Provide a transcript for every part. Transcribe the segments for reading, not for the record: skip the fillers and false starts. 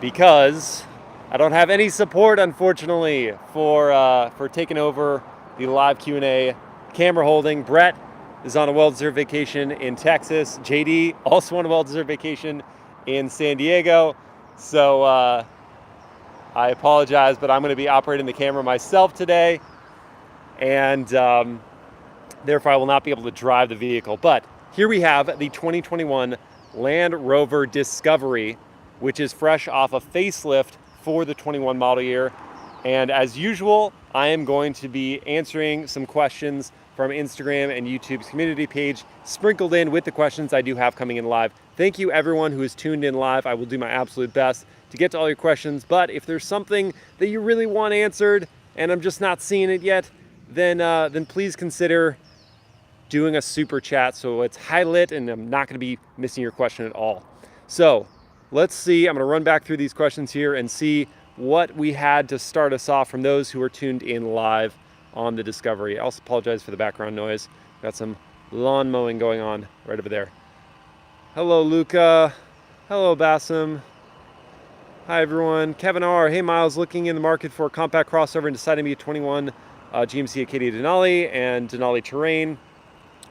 because I don't have any support, unfortunately, for taking over the live Q&A camera holding. Brett is on a well-deserved vacation in Texas. JD also on a well-deserved vacation in San Diego. So I apologize, but I'm going to be operating the camera myself today, and therefore I will not be able to drive the vehicle. But here we have the 2021 Land Rover Discovery, which is fresh off a facelift for the 21 model year. And as usual, I am going to be answering some questions from Instagram and YouTube's community page, sprinkled in with the questions I do have coming in live. Thank you everyone who is tuned in live. I will do my absolute best to get to all your questions, but if there's something that you really want answered and I'm just not seeing it yet, then please consider doing a super chat so it's highlight and I'm not going to be missing your question at all. So let's see. I'm going to run back through these questions here and see what we had to start us off from those who are tuned in live on the Discovery. I also apologize for the background noise. Got some lawn mowing going on right over there. Hello, Luca. Hello, Bassam. Hi, everyone. Kevin R. Hey, Miles. Looking in the market for a compact crossover and deciding to be a 21 GMC Acadia Denali and Denali Terrain.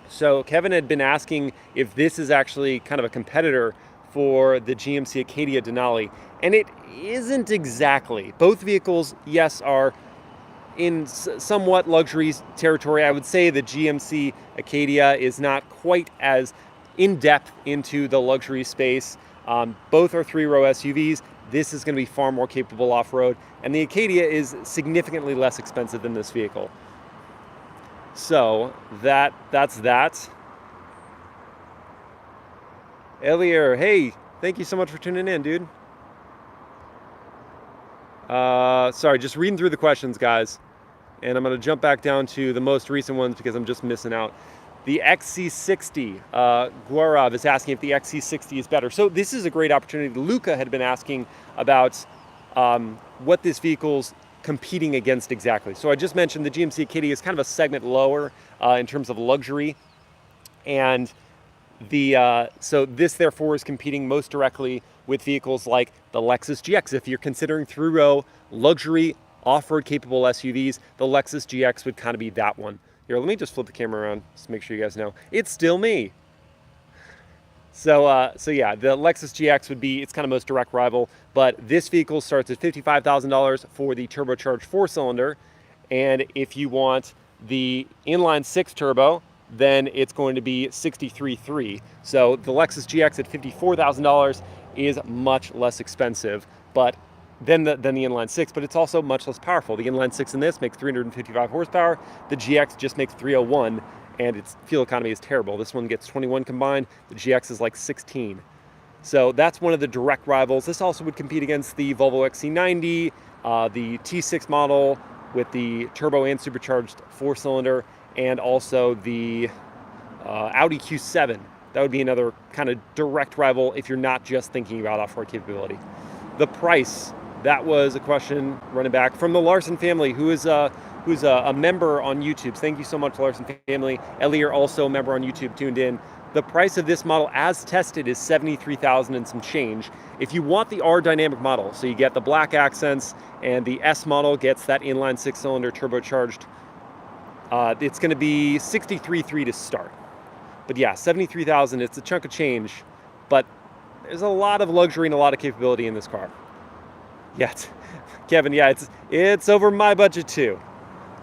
So Kevin had been asking if this is actually kind of a competitor for the GMC Acadia Denali, and it isn't exactly. Both vehicles, yes, are in somewhat luxury territory. I would say the GMC Acadia is not quite as in-depth into the luxury space. Both are three-row SUVs. This is going to be far more capable off-road, and the Acadia is significantly less expensive than this vehicle. So that's that. Elier, hey, thank you so much for tuning in, dude. Sorry, just reading through the questions, guys. And I'm going to jump back down to the most recent ones because I'm just missing out. The XC60, Guarav is asking if the XC60 is better. So this is a great opportunity. Luca had been asking about what this vehicle's competing against exactly. So I just mentioned the GMC Acadia is kind of a segment lower in terms of luxury. And so this therefore is competing most directly with vehicles like the Lexus GX. If you're considering three-row luxury off-road capable SUVs, the Lexus GX would kind of be that one. Here, let me just flip the camera around just to make sure you guys know. It's still me. So yeah, the Lexus GX would be its kind of most direct rival, but this vehicle starts at $55,000 for the turbocharged 4-cylinder, and if you want the inline 6 turbo, then it's going to be $63,300. So the Lexus GX at $54,000 is much less expensive, but than the inline 6, but it's also much less powerful. The inline 6 in this makes 355 horsepower. The GX just makes 301, and its fuel economy is terrible. This one gets 21 combined. The GX is like 16. So that's one of the direct rivals. This also would compete against the Volvo XC90, the T6 model with the turbo and supercharged 4-cylinder, and also the Audi Q7. That would be another kind of direct rival if you're not just thinking about off-road capability. The price, that was a question running back from the Larson family, who's a member on YouTube. Thank you so much, Larson family. Elier, also a member on YouTube, tuned in. The price of this model as tested is $73,000 and some change. If you want the R Dynamic model, so you get the black accents, and the S model gets that inline 6-cylinder turbocharged, it's going to be $63,300 to start. But yeah, $73,000, it's a chunk of change, but there's a lot of luxury and a lot of capability in this car. Yeah, Kevin, yeah, it's over my budget too.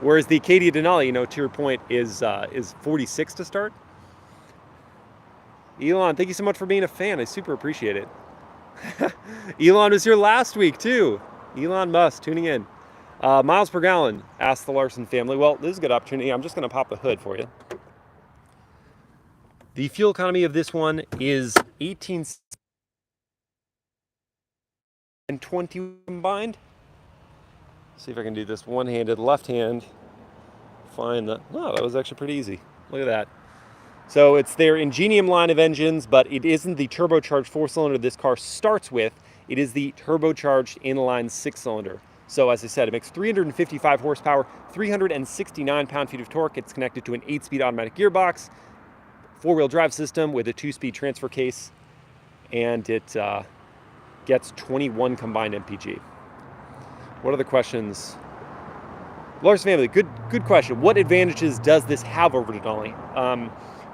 Whereas the Acadia Denali, to your point, is $46,000 to start. Elon, thank you so much for being a fan. I super appreciate it. Elon was here last week too. Elon Musk tuning in. Miles per gallon, asked the Larson family. Well, this is a good opportunity. I'm just going to pop the hood for you. The fuel economy of this one is 18 and 20 combined. See if I can do this one-handed, left hand. Find the, oh, that was actually pretty easy. Look at that. So it's their Ingenium line of engines, but it isn't the turbocharged 4-cylinder this car starts with. It is the turbocharged inline 6-cylinder. So as I said, it makes 355 horsepower, 369 pound-feet of torque. It's connected to an 8-speed automatic gearbox, 4-wheel drive system with a 2-speed transfer case, and it gets 21 combined MPG. What other questions? Larson family, good question. What advantages does this have over Denali?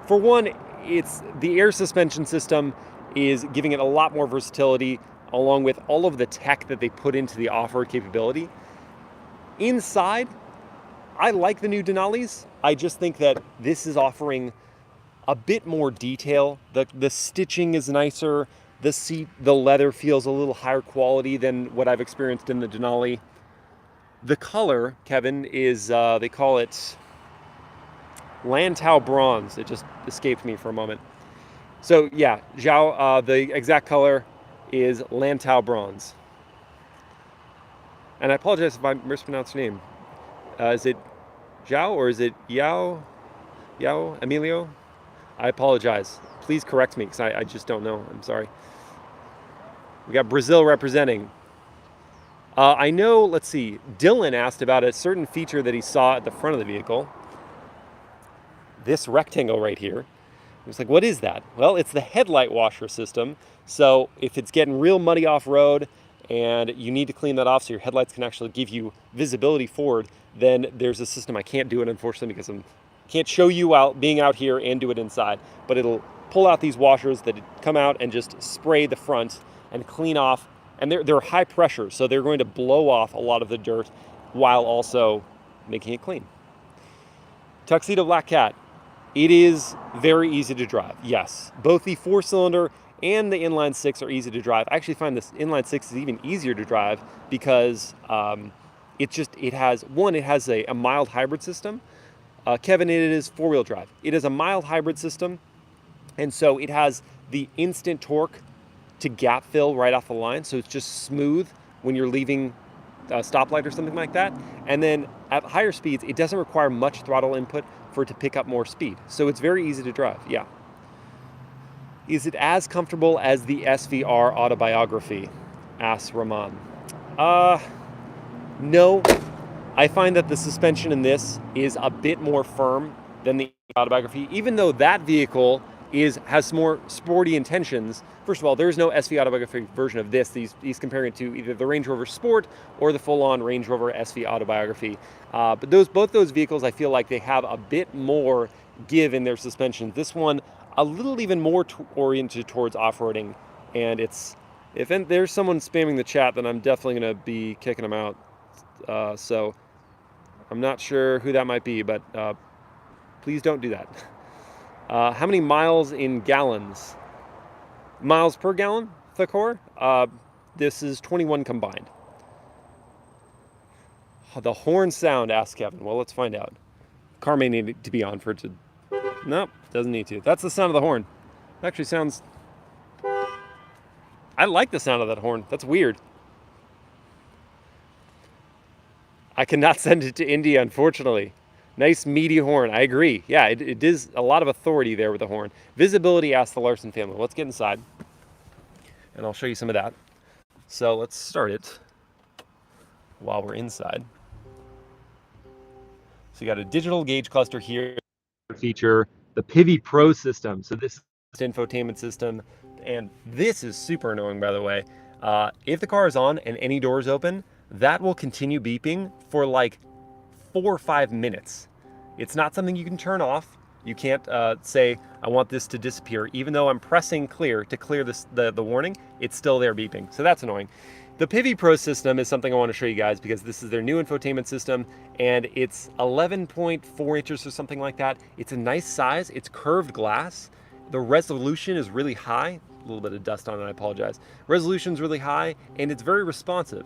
For one, it's the air suspension system is giving it a lot more versatility, along with all of the tech that they put into the off-road capability. Inside, I like the new Denalis. I just think that this is offering a bit more detail. The stitching is nicer. The seat, the leather feels a little higher quality than what I've experienced in the Denali. The color, Kevin, is, they call it Lantau Bronze. It just escaped me for a moment. So yeah, Zhao, the exact color is Lantau Bronze. And I apologize if I mispronounced your name. Is it Zhao or is it Yao? Yao? Emilio? I apologize. Please correct me because I just don't know. I'm sorry. We got Brazil representing. I know, let's see, Dylan asked about a certain feature that he saw at the front of the vehicle. This rectangle right here. He was like, what is that? Well, it's the headlight washer system. So if it's getting real muddy off-road and you need to clean that off so your headlights can actually give you visibility forward, then there's a system. I can't do it, unfortunately, because I can't show you being out here and do it inside. But it'll pull out these washers that come out and just spray the front and clean off. And they're high pressure, so they're going to blow off a lot of the dirt while also making it clean. Tuxedo Black Cat. It is very easy to drive, yes. Both the 4-cylinder and the inline 6 are easy to drive. I actually find this inline 6 is even easier to drive because it has a mild hybrid system. Kevin, it is 4-wheel drive. It is a mild hybrid system, and so it has the instant torque to gap fill right off the line, so it's just smooth when you're leaving a stoplight or something like that. And then at higher speeds, it doesn't require much throttle input for it to pick up more speed. So it's very easy to drive, yeah. Is it as comfortable as the SVR Autobiography? Asks Rahman. No. I find that the suspension in this is a bit more firm than the Autobiography, even though that vehicle has more sporty intentions. First of all, there's no SV Autobiography version of this. He's comparing it to either the Range Rover Sport or the full-on Range Rover SV Autobiography. But both those vehicles, I feel like they have a bit more give in their suspension. This one, a little even more oriented towards off-roading. And if there's someone spamming the chat, then I'm definitely going to be kicking them out. So I'm not sure who that might be, but please don't do that. How many miles in gallons? Miles per gallon, Thakor? This is 21 combined. The horn sound, asked Kevin. Well, let's find out. Car may need to be on for it to... Nope, doesn't need to. That's the sound of the horn. It actually sounds... I like the sound of that horn. That's weird. I cannot send it to India, unfortunately. Nice meaty horn. I agree. Yeah, it is a lot of authority there with the horn. Visibility, asked the Larson family. Let's get inside, and I'll show you some of that. So let's start it while we're inside. So you got a digital gauge cluster here. Feature the Pivi Pro System. So this is the infotainment system, and this is super annoying, by the way. If the car is on and any doors open, that will continue beeping for like 4 or 5 minutes. It's not something you can turn off. You can't say, I want this to disappear. Even though I'm pressing clear to clear the warning, it's still there beeping. So that's annoying. The Pivi Pro System is something I want to show you guys because this is their new infotainment system, and it's 11.4 inches or something like that. It's a nice size. It's curved glass. The resolution is really high. A little bit of dust on it, I apologize. Resolution's really high, and it's very responsive.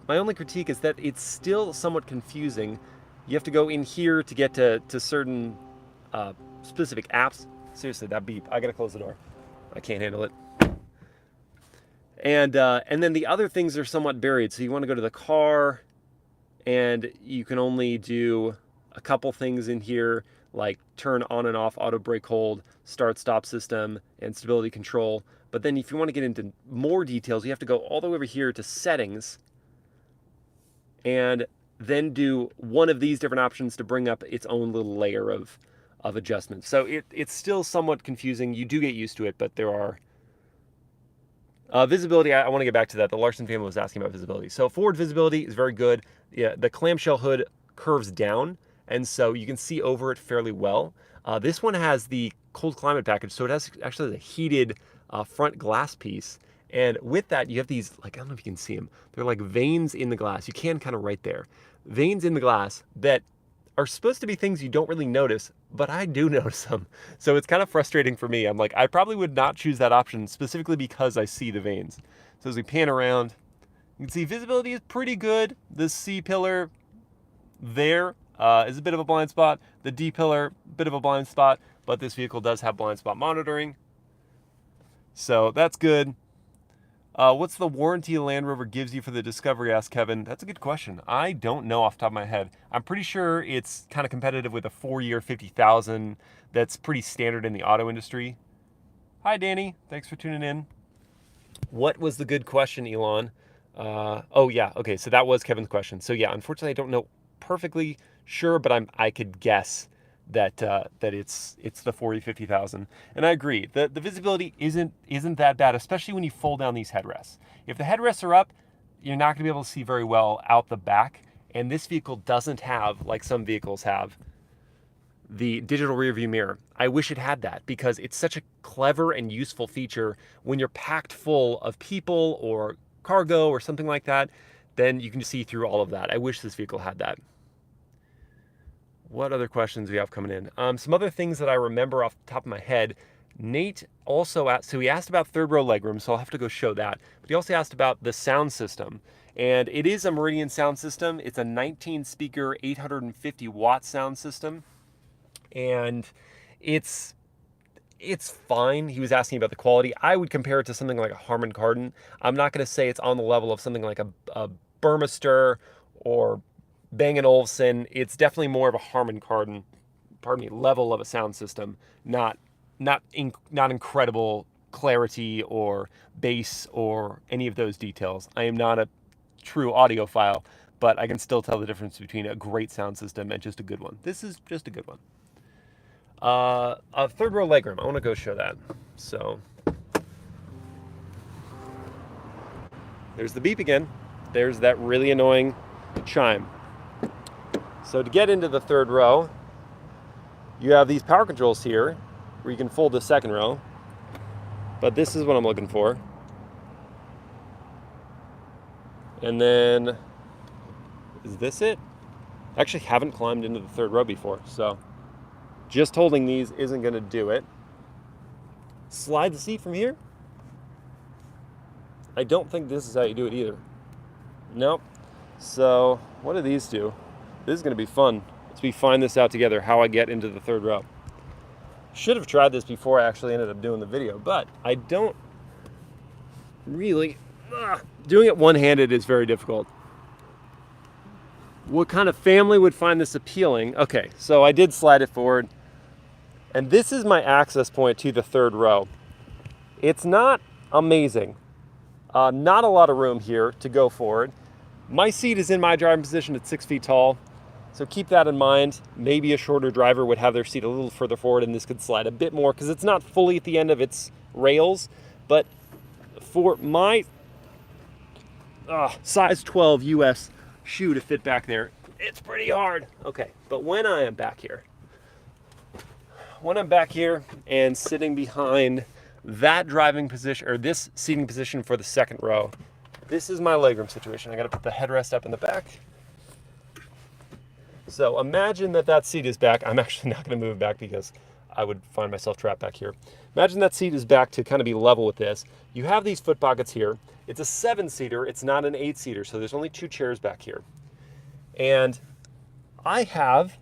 My only critique is that it's still somewhat confusing. You have to go in here to get to certain specific apps. Seriously, that beep. I gotta close the door. I can't handle it. And then the other things are somewhat buried. So you want to go to the car, and you can only do a couple things in here, like turn on and off auto brake hold, start stop system, and stability control. But then if you want to get into more details, you have to go all the way over here to settings, and then do one of these different options to bring up its own little layer of adjustments. So it's still somewhat confusing. You do get used to it, but there are Visibility, I want to get back to that. The Larson family was asking about visibility. So forward visibility is very good. Yeah, the clamshell hood curves down, and so you can see over it fairly well. This one has the cold climate package, so it has actually the heated front glass piece. And with that, you have these, like, I don't know if you can see them. They're like veins in the glass. You can kind of right there. Veins in the glass that are supposed to be things you don't really notice, but I do notice them. So it's kind of frustrating for me. I'm like, I probably would not choose that option specifically because I see the veins. So as we pan around, you can see visibility is pretty good. The C pillar there is a bit of a blind spot. The D pillar, bit of a blind spot, but this vehicle does have blind spot monitoring. So that's good. What's the warranty Land Rover gives you for the Discovery, asked Kevin. That's a good question. I don't know off the top of my head. I'm pretty sure it's kind of competitive with a 4-year 50,000. That's pretty standard in the auto industry. Hi, Danny. Thanks for tuning in. What was the good question, Elon? Oh, yeah. Okay, so that was Kevin's question. So, yeah, unfortunately, I don't know perfectly sure, but I could guess that it's the 40-50,000. And I agree. The visibility isn't that bad, especially when you fold down these headrests. If the headrests are up, you're not going to be able to see very well out the back. And this vehicle doesn't have, like some vehicles have, the digital rear view mirror. I wish it had that because it's such a clever and useful feature when you're packed full of people or cargo or something like that. Then you can see through all of that. I wish this vehicle had that. What other questions we have coming in? Some other things that I remember off the top of my head. Nate also asked, so he asked about third row legroom, so I'll have to go show that. But he also asked about the sound system. And it is a Meridian sound system. It's a 19 speaker, 850 watt sound system. And it's fine. He was asking about the quality. I would compare it to something like a Harman Kardon. I'm not going to say it's on the level of something like a Burmester or Bang & Olufsen. It's definitely more of a Harman Kardon, level of a sound system, not incredible clarity or bass or any of those details. I am not a true audiophile, but I can still tell the difference between a great sound system and just a good one. This is just a good one. A third row legroom. I want to go show that. So there's the beep again. There's that really annoying chime. So to get into the third row, you have these power controls here where you can fold the second row. But this is what I'm looking for. And then, is this it? I actually haven't climbed into the third row before, so just holding these isn't going to do it. Slide the seat from here? I don't think this is how you do it either. Nope. So what do these do? This is going to be fun. Let's find this out together, how I get into the third row. Should have tried this before I actually ended up doing the video, but I don't really... Doing it one-handed is very difficult. What kind of family would find this appealing? Okay, so I did slide it forward. And this is my access point to the third row. It's not amazing. Not a lot of room here to go forward. My seat is in my driving position at 6 feet tall. So keep that in mind. Maybe a shorter driver would have their seat a little further forward and this could slide a bit more because it's not fully at the end of its rails. But for my size 12 US shoe to fit back there, it's pretty hard. Okay, but when I am back here, and sitting behind that driving position, or this seating position for the second row, this is my legroom situation. I gotta put the headrest up in the back. So imagine that seat is back. I'm actually not gonna move back because I would find myself trapped back here. Imagine that seat is back to kind of be level with this. You have these foot pockets here. It's a 7-seater, it's not an 8-seater, so there's only 2 chairs back here. And I have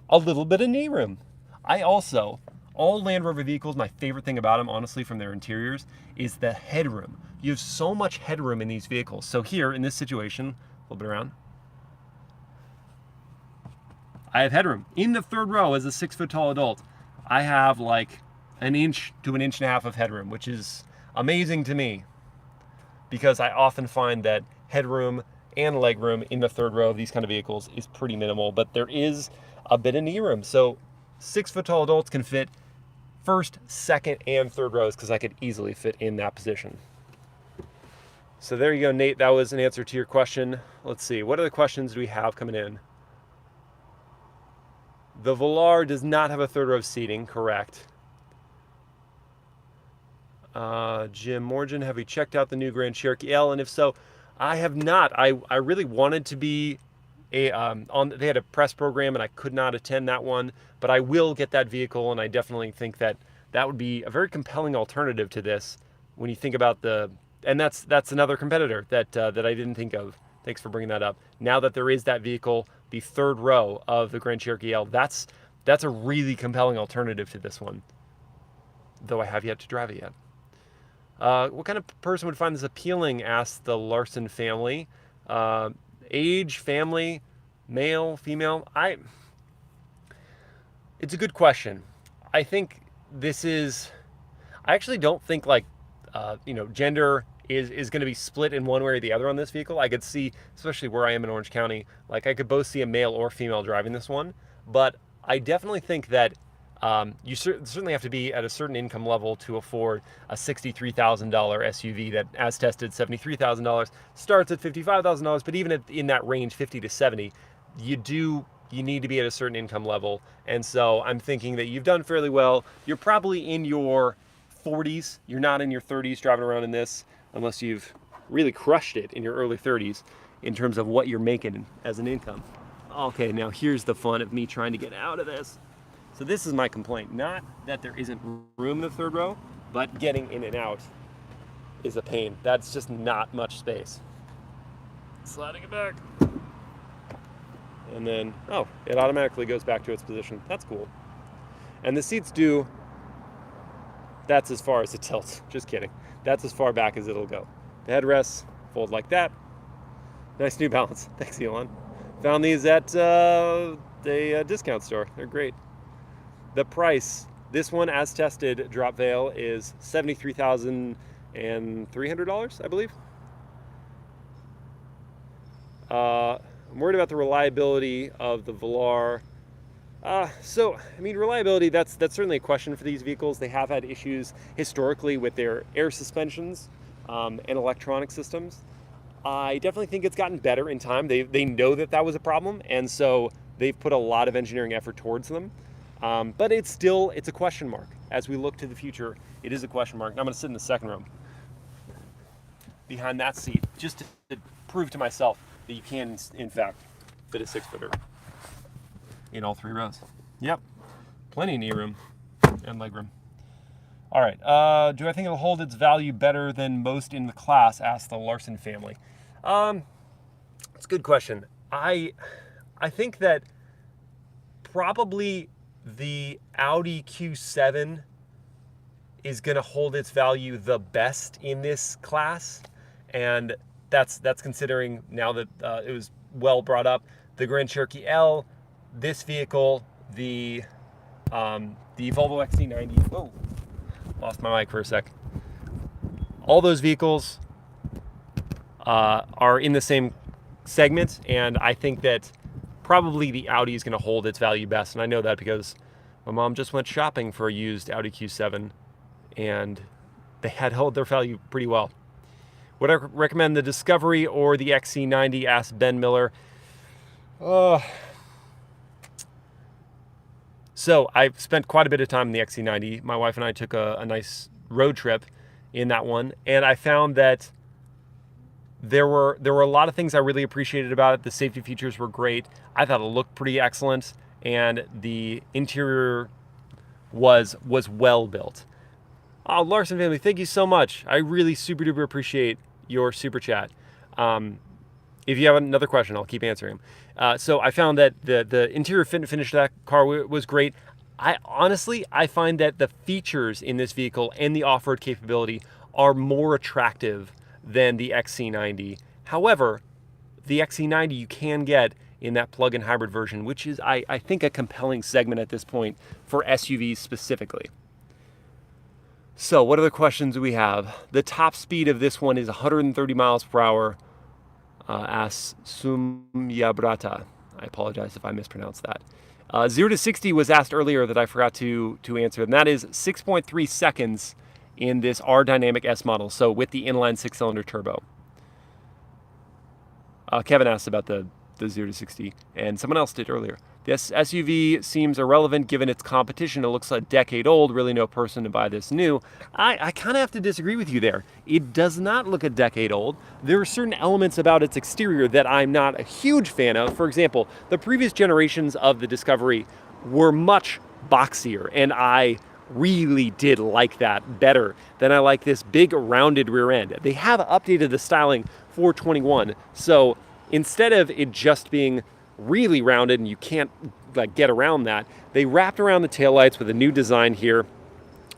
a little bit of knee room. All Land Rover vehicles, my favorite thing about them, honestly, from their interiors, is the headroom. You have so much headroom in these vehicles. So here, in this situation, flip it around, I have headroom. In the third row, as a 6-foot-tall adult, I have like an inch to an inch and a half of headroom, which is amazing to me because I often find that headroom and legroom in the third row of these kind of vehicles is pretty minimal, but there is a bit of knee room. So 6-foot-tall adults can fit first, second, and third rows because I could easily fit in that position. So there you go, Nate. That was an answer to your question. Let's see. What other questions do we have coming in? The Velar does not have a third row seating, correct. Jim Morgan, have we checked out the new Grand Cherokee L? And if so, I have not. I really wanted to be they had a press program and I could not attend that one, but I will get that vehicle, and I definitely think that that would be a very compelling alternative to this when you think about and that's another competitor that I didn't think of. Thanks for bringing that up. Now that there is that vehicle, the third row of the Grand Cherokee L, that's a really compelling alternative to this one, though I have yet to drive it yet. What kind of person would find this appealing? Asked the Larson family. Age, family, male, female. It's a good question. I think I actually don't think gender is going to be split in one way or the other on this vehicle. I could see, especially where I am in Orange County, like I could both see a male or female driving this one, but I definitely think that you certainly have to be at a certain income level to afford a $63,000 SUV that, as tested, $73,000, starts at $55,000, but even in that range, 50 to 70, you need to be at a certain income level. And so I'm thinking that you've done fairly well. You're probably in your 40s. You're not in your 30s driving around in this, unless you've really crushed it in your early 30s in terms of what you're making as an income. Okay, now here's the fun of me trying to get out of this. So this is my complaint. Not that there isn't room in the third row, but getting in and out is a pain. That's just not much space. Sliding it back. And then, it automatically goes back to its position. That's cool. And the seats that's as far as it tilts. Just kidding. That's as far back as it'll go. The headrests fold like that. Nice New Balance. Thanks, Elon. Found these at a discount store. They're great. The price, this one as tested, drop veil, is $73,300, I believe. I'm worried about the reliability of the Velar. Reliability, that's certainly a question for these vehicles. They have had issues historically with their air suspensions and electronic systems. I definitely think it's gotten better in time. They know that was a problem, and so they've put a lot of engineering effort towards them. But it's a question mark. As we look to the future, it is a question mark. And I'm going to sit in the second row behind that seat, just to prove to myself that you can, in fact, fit a 6-footer in all 3 rows. Yep, plenty of knee room and leg room. All right, do I think it'll hold its value better than most in the class? Asked the Larson family. It's a good question. I think that probably the Audi Q7 is going to hold its value the best in this class, and that's considering now that it was well brought up. The Grand Cherokee L, this vehicle, the Volvo XC90. Whoa, lost my mic for a sec. All those vehicles are in the same segment, and I think that probably the Audi is going to hold its value best. And I know that because my mom just went shopping for a used Audi Q7, and they had held their value pretty well. Would I recommend the Discovery or the XC90? Asked Ben Miller. So I've spent quite a bit of time in the XC90. My wife and I took a nice road trip in that one, and I found that there were a lot of things I really appreciated about it. The safety features were great. I thought it looked pretty excellent, and the interior was well built. Oh, Larson family, thank you so much. I really super duper appreciate your super chat. If you have another question, I'll keep answering them. So I found that the interior fit and finish of that car was great. I find that the features in this vehicle and the off-road capability are more attractive than the XC90. However, the XC90 you can get in that plug-in hybrid version, which is, I think, a compelling segment at this point for SUVs specifically. So what other questions do we have? The top speed of this one is 130 miles per hour. Asks Sumyabrata. I apologize if I mispronounced that. 0 to 60 was asked earlier that I forgot to answer, and that is 6.3 seconds in this R Dynamic S model, so with the inline 6-cylinder turbo. Kevin asked about the 0 to 60, and someone else did earlier. This SUV seems irrelevant given its competition. It looks a decade old, really no person to buy this new. I kind of have to disagree with you there. It does not look a decade old. There are certain elements about its exterior that I'm not a huge fan of. For example, the previous generations of the Discovery were much boxier, and I really did like that better than I like this big rounded rear end. They have updated the styling for 21, so instead of it just being really rounded and you can't like get around that, they wrapped around the taillights with a new design here.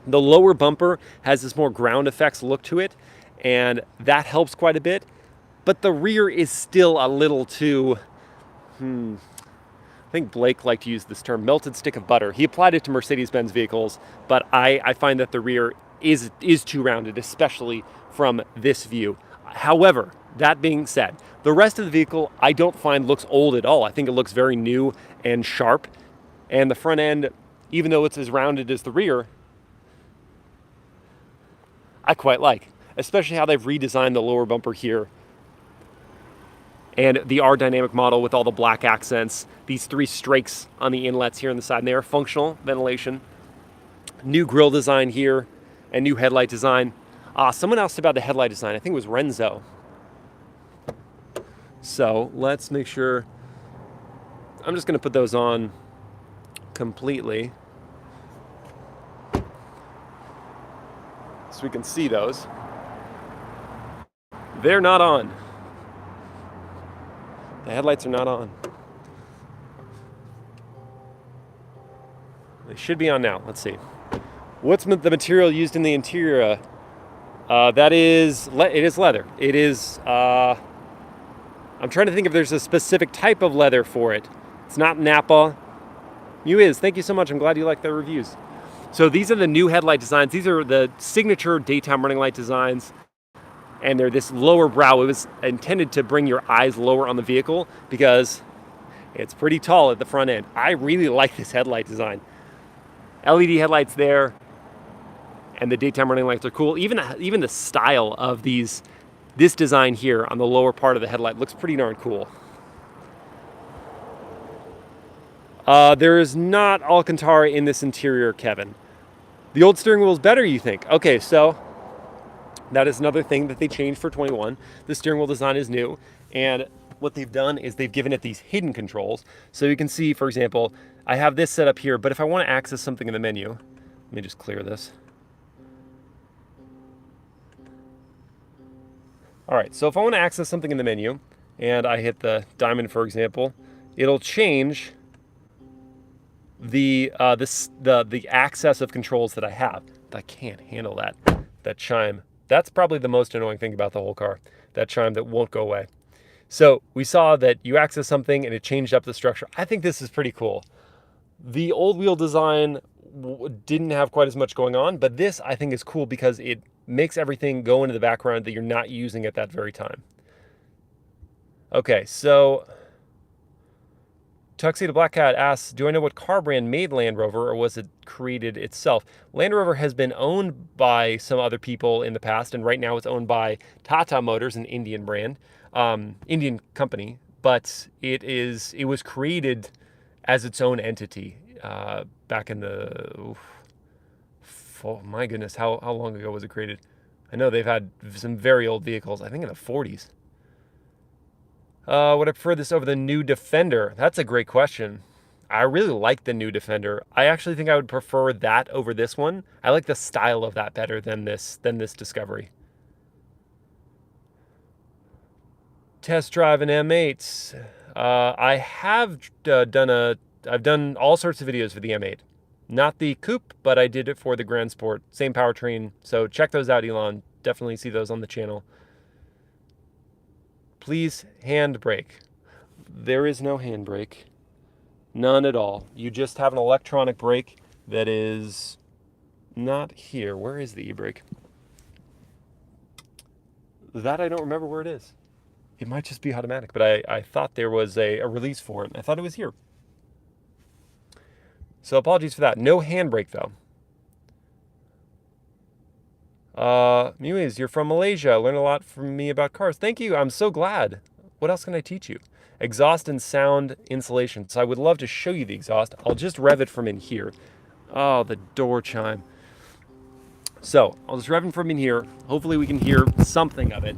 The lower bumper has this more ground effects look to it, and that helps quite a bit, but the rear is still a little too, I think Blake liked to use this term, melted stick of butter. He applied it to Mercedes-Benz vehicles, but I find that the rear is too rounded, especially from this view. However, that being said, the rest of the vehicle I don't find looks old at all. I think it looks very new and sharp. And the front end, even though it's as rounded as the rear, I quite like, especially how they've redesigned the lower bumper here. And the R dynamic model with all the black accents, these 3 strakes on the inlets here on the side, and they are functional ventilation. New grille design here, and new headlight design. Someone asked about the headlight design. I think it was Renzo. So let's make sure. I'm just going to put those on completely so we can see those. They're not on. The headlights are not on. They should be on now. Let's see. What's the material used in the interior? It is leather. It is, I'm trying to think if there's a specific type of leather for it. It's not Napa. You is. Thank you so much. I'm glad you like the reviews. So these are the new headlight designs. These are the signature daytime running light designs. And they're this lower brow. It was intended to bring your eyes lower on the vehicle because it's pretty tall at the front end. I really like this headlight design. LED headlights there, and the daytime running lights are cool. Even the style of this design here on the lower part of the headlight looks pretty darn cool. There is not Alcantara in this interior, Kevin. The old steering wheel is better, you think? Okay, so that is another thing that they changed for 21. The steering wheel design is new, and what they've done is they've given it these hidden controls. So you can see, for example, I have this set up here, but if I want to access something in the menu, let me just clear this. All right, so if I want to access something in the menu, and I hit the diamond, for example, it'll change the access of controls that I have. I can't handle that chime. That's probably the most annoying thing about the whole car, that chime that won't go away. So we saw that you access something and it changed up the structure. I think this is pretty cool. The old wheel design didn't have quite as much going on, but this I think is cool because it makes everything go into the background that you're not using at that very time. Okay, so Tuxedo Black Cat asks, do I know what car brand made Land Rover, or was it created itself? Land Rover has been owned by some other people in the past, and right now it's owned by Tata Motors, an Indian brand, Indian company, but it was created as its own entity back in the, oh my goodness, how long ago was it created? I know they've had some very old vehicles, I think in the 40s. Would I prefer this over the new Defender? That's a great question. I really like the new Defender. I actually think I would prefer that over this one. I like the style of that better than this Discovery. Test drive an M8. I have I've done all sorts of videos for the M8. Not the coupe, but I did it for the Grand Sport. Same powertrain. So check those out, Elon. Definitely see those on the channel. Please handbrake. There is no handbrake. None at all. You just have an electronic brake that is not here. Where is the e-brake? That I don't remember where it is. It might just be automatic, but I thought there was a release for it. I thought it was here. So apologies for that. No handbrake though. Muiz, you're from Malaysia. Learn a lot from me about cars. Thank you. I'm so glad. what else can I teach you? Exhaust and sound insulation. So I would love to show you the exhaust. I'll just rev it from in here. Oh, the door chime. So I'll just rev it from in here. Hopefully we can hear something of it.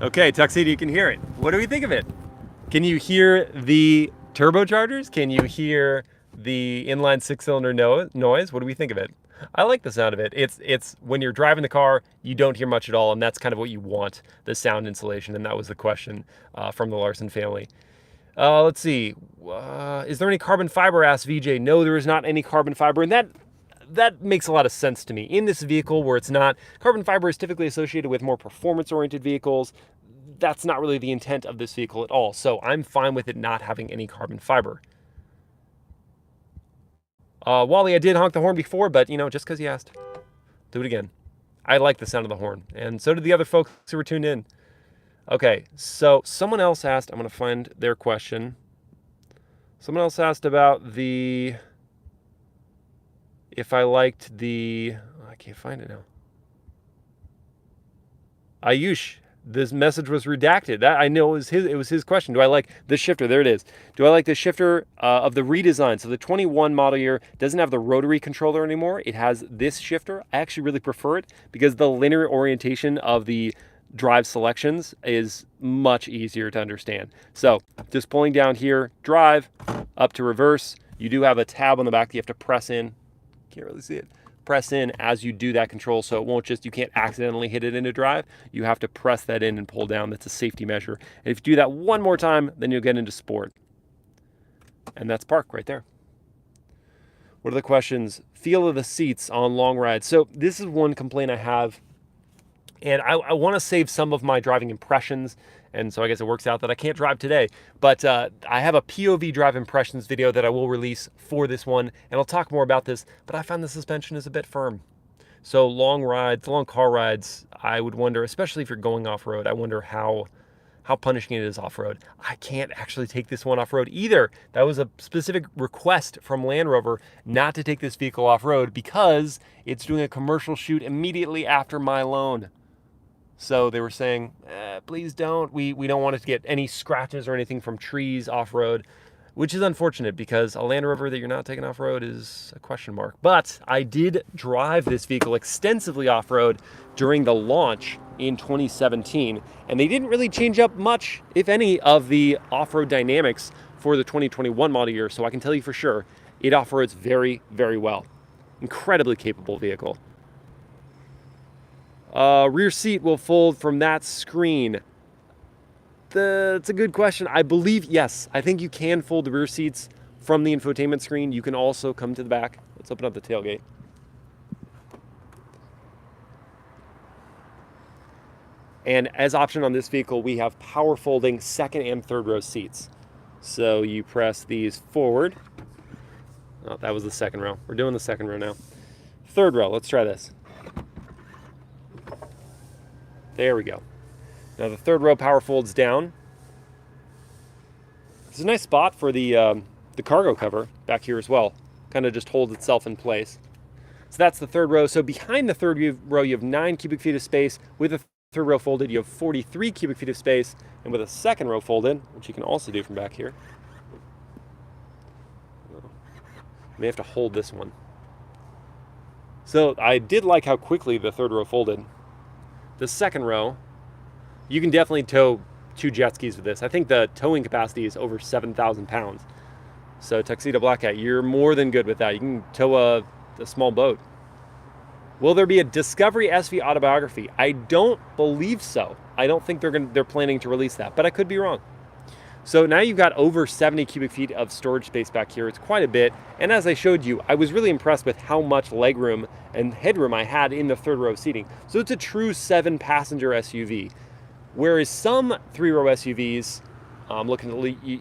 Okay, Tuxedo, you can hear it. What do we think of it? Can you hear the turbochargers? Can you hear the inline 6-cylinder noise? What do we think of it? I like the sound of it. It's when you're driving the car, you don't hear much at all, and that's kind of what you want, the sound insulation, and that was the question from the Larson family. Let's see. Is there any carbon fiber? Asked VJ. No, there is not any carbon fiber, and that makes a lot of sense to me. In this vehicle where it's not, carbon fiber is typically associated with more performance-oriented vehicles. That's not really the intent of this vehicle at all. So I'm fine with it not having any carbon fiber. Wally, I did honk the horn before, but you know, just because you asked, do it again. I like the sound of the horn, and so did the other folks who were tuned in. Okay, so someone else asked, I'm going to find their question. Someone else asked about if I liked the, I can't find it now. Ayush, this message was redacted. That I know it was his question. Do I like the shifter? There it is. Do I like the shifter of the redesign? So the 21 model year doesn't have the rotary controller anymore. It has this shifter. I actually really prefer it because the linear orientation of the drive selections is much easier to understand. So just pulling down here, drive, up to reverse. You do have a tab on the back that you have to press in. Can't really see it. Press in as you do that control, so it won't just, you can't accidentally hit it into drive. You have to press that in and pull down. That's a safety measure. And if you do that one more time, then you'll get into sport. And that's park right there. What are the questions? Feel of the seats on long rides. So this is one complaint I have, and I want to save some of my driving impressions, and so I guess it works out that I can't drive today. But I have a POV drive impressions video that I will release for this one, and I'll talk more about this, but I found the suspension is a bit firm. So long rides, long car rides, I would wonder, especially if you're going off-road, I wonder how punishing it is off-road. I can't actually take this one off-road either. That was a specific request from Land Rover not to take this vehicle off-road because it's doing a commercial shoot immediately after my loan. So they were saying, please don't. We don't want it to get any scratches or anything from trees off-road, which is unfortunate because a Land Rover that you're not taking off-road is a question mark. But I did drive this vehicle extensively off-road during the launch in 2017, and they didn't really change up much, if any, of the off-road dynamics for the 2021 model year. So I can tell you for sure, it off-roads very, very well. Incredibly capable vehicle. Rear seat will fold from that screen. That's a good question. I believe, yes, I think you can fold the rear seats from the infotainment screen. You can also come to the back. Let's open up the tailgate. And as option on this vehicle, we have power folding second and third row seats. So you press these forward. Oh, that was the second row. We're doing the second row now. Third row, let's try this. There we go. Now the third row power folds down. It's a nice spot for the cargo cover back here as well. Kind of just holds itself in place. So that's the third row. So behind the third row, you have 9 cubic feet of space. With the third row folded, you have 43 cubic feet of space. And with a second row folded, which you can also do from back here, you may have to hold this one. So I did like how quickly the third row folded. The second row, you can definitely tow 2 jet skis with this. I think the towing capacity is over 7,000 pounds. So Tuxedo Black Cat, you're more than good with that. You can tow a small boat. Will there be a Discovery SV Autobiography? I don't believe so. I don't think they're planning to release that, but I could be wrong. So now you've got over 70 cubic feet of storage space back here. It's quite a bit. And as I showed you, I was really impressed with how much legroom and headroom I had in the third row seating. So it's a true 7-passenger SUV. Whereas some 3-row SUVs, I'm looking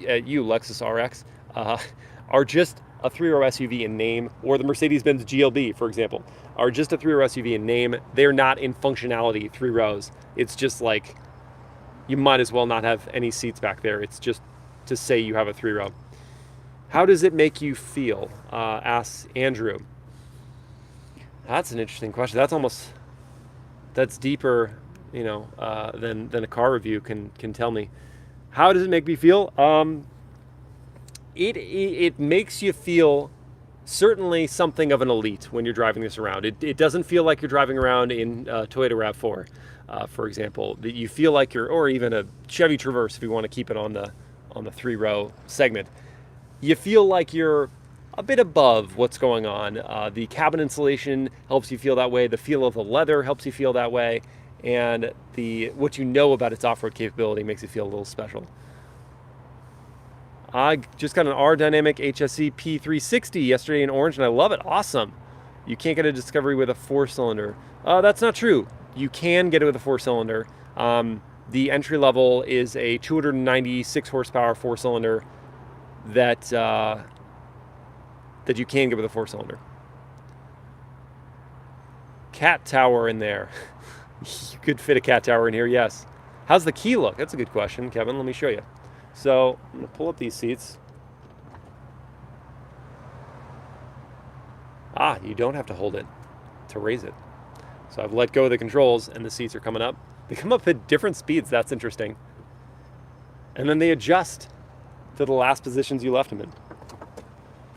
at you, Lexus RX, are just a 3-row SUV in name, or the Mercedes-Benz GLB, for example, are just a 3-row SUV in name. They're not in functionality 3 rows. It's just like, you might as well not have any seats back there. It's just to say you have a 3-row. How does it make you feel? Asks Andrew. That's an interesting question. That's deeper, you know, than a car review can tell me. How does it make me feel? It makes you feel certainly something of an elite when you're driving this around. It doesn't feel like you're driving around in Toyota RAV4, for example. You feel like or even a Chevy Traverse if you want to keep it on the 3-row segment. You feel like you're a bit above what's going on. The cabin insulation helps you feel that way. The feel of the leather helps you feel that way. And what you know about its off-road capability makes it feel a little special. I just got an R Dynamic HSE P360 yesterday in orange, and I love it. Awesome. You can't get a Discovery with a 4-cylinder. That's not true. You can get it with a 4-cylinder. The entry level is a 296 horsepower 4-cylinder that you can get with a 4-cylinder. Cat tower in there. You could fit a cat tower in here, yes. How's the key look? That's a good question, Kevin. Let me show you. So I'm going to pull up these seats. You don't have to hold it to raise it. So I've let go of the controls and the seats are coming up. They come up at different speeds. That's interesting. And then they adjust to the last positions you left them in.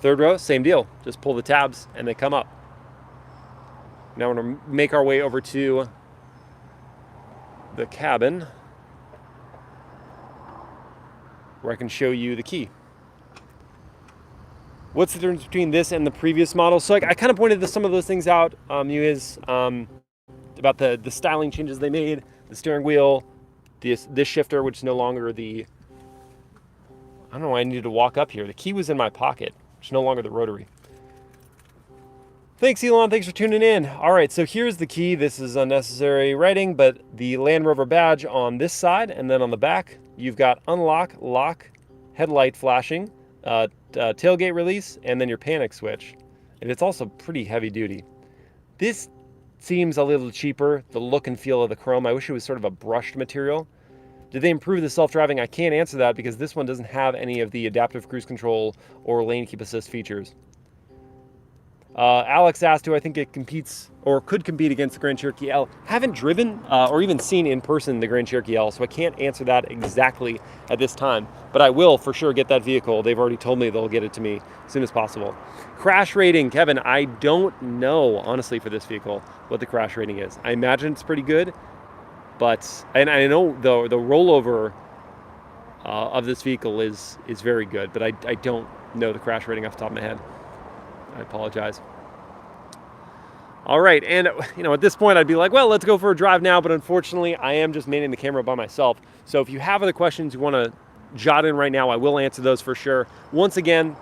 3rd row, same deal. Just pull the tabs and they come up. Now we're going to make our way over to the cabin where I can show you the key. What's the difference between this and the previous model? So I kind of pointed some of those things out. About the styling changes they made, the steering wheel, this shifter, which is no longer I don't know why I needed to walk up here. The key was in my pocket, which is no longer the rotary. Thanks, Elon. Thanks for tuning in. All right, so here's the key. This is unnecessary writing, but the Land Rover badge on this side, and then on the back, you've got unlock, lock, headlight flashing, tailgate release, and then your panic switch. And it's also pretty heavy duty. This seems a little cheaper, the look and feel of the chrome. I wish it was sort of a brushed material. Did they improve the self-driving? I can't answer that because this one doesn't have any of the adaptive cruise control or lane keep assist features. Alex asked, do I think it competes or could compete against the Grand Cherokee L? Haven't driven or even seen in person the Grand Cherokee L, so I can't answer that exactly at this time. But I will for sure get that vehicle. They've already told me they'll get it to me as soon as possible. Crash rating, Kevin, I don't know, honestly, for this vehicle, what the crash rating is. I imagine it's pretty good, and I know the rollover of this vehicle is very good, but I don't know the crash rating off the top of my head. I apologize. All right, and at this point I'd be like, well, let's go for a drive now, but unfortunately I am just manning the camera by myself. So if you have other questions you want to jot in right now, I will answer those for sure. Once again,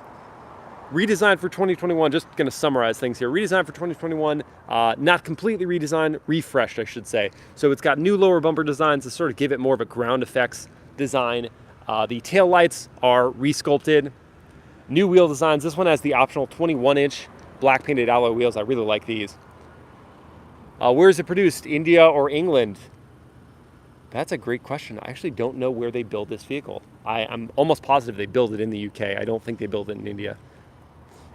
redesigned for 2021, just going to summarize things here. Redesigned for 2021, not completely redesigned, refreshed, I should say. So it's got new lower bumper designs to sort of give it more of a ground effects design. The tail lights are resculpted. New wheel designs. This one has the optional 21-inch black painted alloy wheels. I really like these. Where is it produced? India or England? That's a great question. I actually don't know where they build this vehicle. I'm almost positive they build it in the UK. I don't think they build it in India.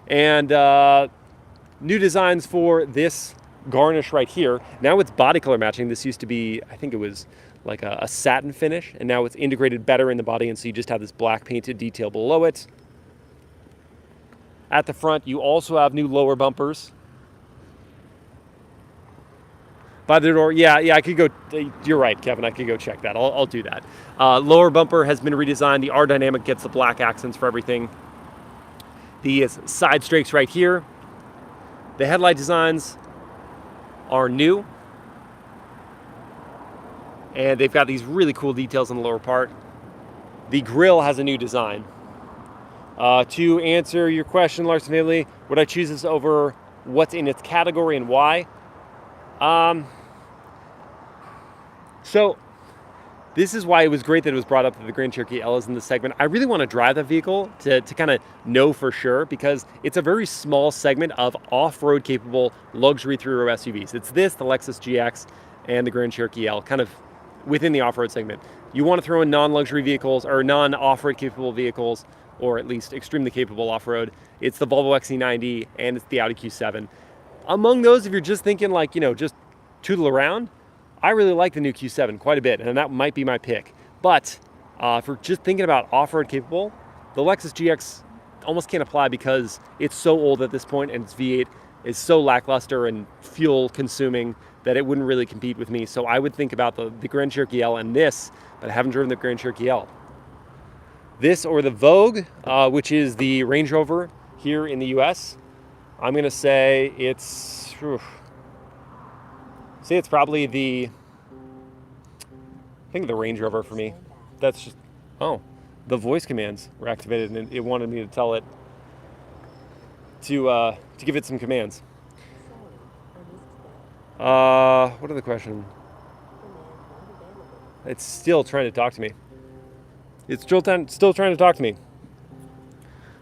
And new designs for this garnish right here. Now it's body color matching. This used to be, I think it was like a satin finish, and now it's integrated better in the body, and so you just have this black painted detail below it. At the front, you also have new lower bumpers. By the door, yeah, I could go, you're right, Kevin, I could go check that. I'll do that. Lower bumper has been redesigned. The R Dynamic gets the black accents for everything. The side strakes right here. The headlight designs are new. And they've got these really cool details in the lower part. The grille has a new design. To answer your question, Larson Haley, would I choose this over what's in its category and why? So this is why it was great that it was brought up that the Grand Cherokee L is in this segment. I really want to drive that vehicle to kind of know for sure, because it's a very small segment of off-road capable luxury 3-row SUVs. It's this, the Lexus GX, and the Grand Cherokee L, kind of within the off-road segment. you want to throw in non-luxury vehicles or non-off-road capable vehicles, or at least extremely capable off-road, it's the Volvo XC90 and it's the Audi Q7. Among those, if you're just thinking like, you know, just tootle around, I really like the new Q7 quite a bit, and that might be my pick. But if we're just thinking about off-road capable, the Lexus GX almost can't apply because it's so old at this point and its V8 is so lackluster and fuel consuming that it wouldn't really compete with me. So I would think about the Grand Cherokee L and this, but I haven't driven the Grand Cherokee L. This or the Vogue, which is the Range Rover here in the US. I'm gonna say it's probably the, I think the Range Rover for me. That's just, oh, the voice commands were activated and it wanted me to tell it to give it some commands. What are the questions? It's still trying to talk to me. It's still trying to talk to me.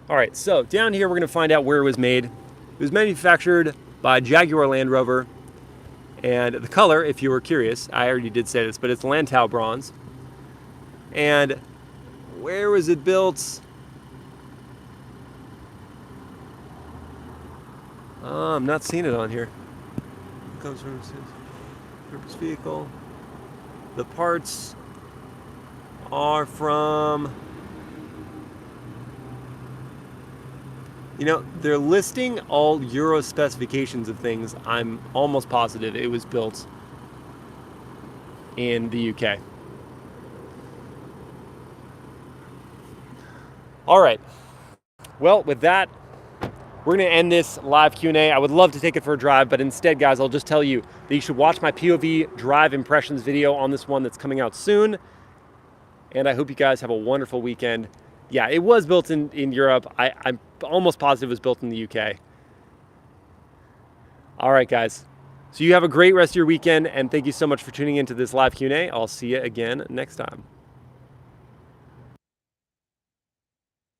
All right, so down here we're gonna find out where it was made. It was manufactured by Jaguar Land Rover, and the color, if you were curious, I already did say this, but it's Lantau Bronze. And where was it built? I'm not seeing it on here. Comes from purpose vehicle. The parts are from, you know, they're listing all Euro specifications of things. I'm almost positive it was built in the UK. All right. Well, with that, we're going to end this live Q&A. I would love to take it for a drive, but instead, guys, I'll just tell you that you should watch my POV drive impressions video on this one that's coming out soon. And I hope you guys have a wonderful weekend. Yeah, it was built in Europe. I'm almost positive it was built in the UK. All right, guys. So you have a great rest of your weekend, and thank you so much for tuning into this live Q&A. I'll see you again next time.